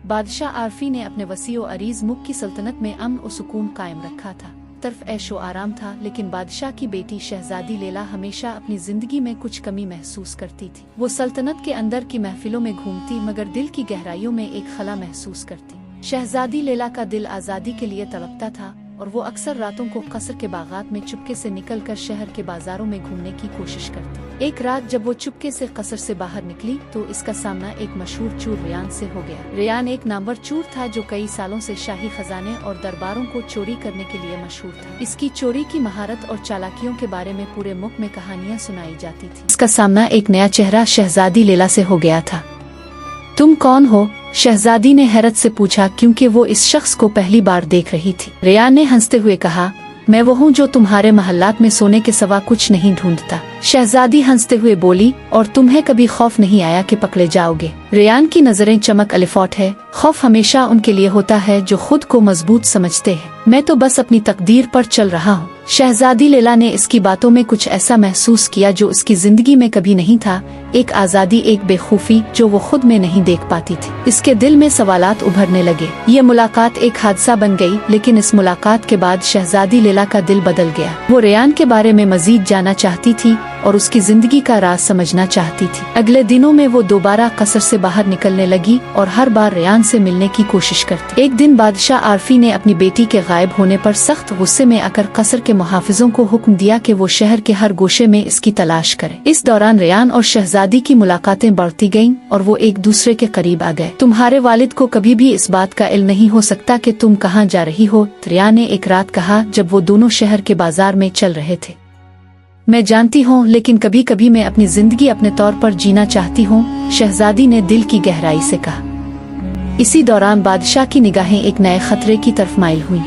बादशाह आरफी ने अपने वसीओ अरीज मुल्क की सल्तनत में अमन और सुकून कायम रखा था। तरफ ऐशो आराम था, लेकिन बादशाह की बेटी शहजादी लैला हमेशा अपनी जिंदगी में कुछ कमी महसूस करती थी। वो सल्तनत के अंदर की महफिलों में घूमती, मगर दिल की गहराइयों में एक खला महसूस करती। शहजादी लैला का दिल आज़ादी के लिए तड़पता था और वो अक्सर रातों को कसर के बागात में चुपके से निकलकर शहर के बाजारों में घूमने की कोशिश करती। एक रात जब वो चुपके से कसर से बाहर निकली तो इसका सामना एक मशहूर चोर रेयान से हो गया। रेयान एक नामवर चोर था जो कई सालों से शाही खजाने और दरबारों को चोरी करने के लिए मशहूर था। इसकी चोरी की महारत और चालाकियों के बारे में पूरे मुल्क में कहानियां सुनाई जाती थी। इसका सामना एक नया चेहरा शहजादी लैला से हो गया था। तुम कौन हो? शहजादी ने हैरत से पूछा, क्योंकि वो इस शख्स को पहली बार देख रही थी। रेयान ने हंसते हुए कहा, मैं वो हूँ जो तुम्हारे महल्लात में सोने के सिवा कुछ नहीं ढूंढता। शहजादी हंसते हुए बोली, और तुम्हें कभी खौफ नहीं आया कि पकड़े जाओगे? रेयान की नजरें चमक अलिफौट है। खौफ हमेशा उनके लिए होता है जो खुद को मजबूत समझते हैं। मैं तो बस अपनी तकदीर पर चल रहा हूँ। शहजादी लैला ने इसकी बातों में कुछ ऐसा महसूस किया जो उसकी जिंदगी में कभी नहीं था, एक आजादी, एक बेखौफी जो वो खुद में नहीं देख पाती थी। इसके दिल में सवालात उभरने लगे। ये मुलाकात एक हादसा बन गई, लेकिन इस मुलाकात के बाद शहजादी लैला का दिल बदल गया। वो रेयान के बारे में मजीद जानना चाहती थी और उसकी जिंदगी का राज समझना चाहती थी। अगले दिनों में वो दोबारा कसर से बाहर निकलने लगी और हर बार रेयान से मिलने की कोशिश करती। एक दिन बादशाह आरफी ने अपनी बेटी के गायब होने पर सख्त गुस्से में आकर कसर के मुहाफिजों को हुक्म दिया कि वो शहर के हर गोशे में इसकी तलाश करें। इस दौरान रेयान और शहजादी की मुलाकातें बढ़ती गईं और वो एक दूसरे के करीब आ गए। तुम्हारे वालिद को कभी भी इस बात का इल्म नहीं हो सकता कि तुम कहाँ जा रही हो, रेयान ने एक रात कहा जब वो दोनों शहर के बाजार में चल रहे थे। मैं जानती हूँ, लेकिन कभी कभी मैं अपनी जिंदगी अपने तौर पर जीना चाहती हूँ, शहजादी ने दिल की गहराई से कहा। इसी दौरान बादशाह की निगाहें एक नए खतरे की तरफ माइल हुई।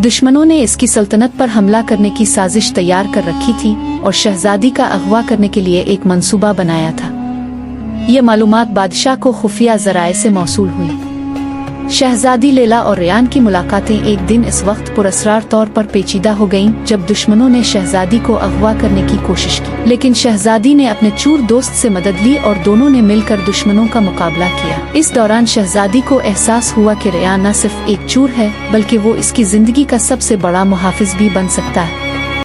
दुश्मनों ने इसकी सल्तनत पर हमला करने की साजिश तैयार कर रखी थी और शहजादी का अगवा करने के लिए एक मंसूबा बनाया था। ये मालूमात बादशाह को खुफिया जराए से मौसूल हुई। शहजादी लैला और रेयान की मुलाकातें एक दिन इस वक्त पुरअसरार तौर पर पेचीदा हो गईं जब दुश्मनों ने शहजादी को अगवा करने की कोशिश की, लेकिन शहजादी ने अपने चूर दोस्त से मदद ली और दोनों ने मिलकर दुश्मनों का मुकाबला किया। इस दौरान शहजादी को एहसास हुआ कि रेयान न सिर्फ एक चूर है, बल्कि वो इसकी जिंदगी का सबसे बड़ा मुहाफिज भी बन सकता है।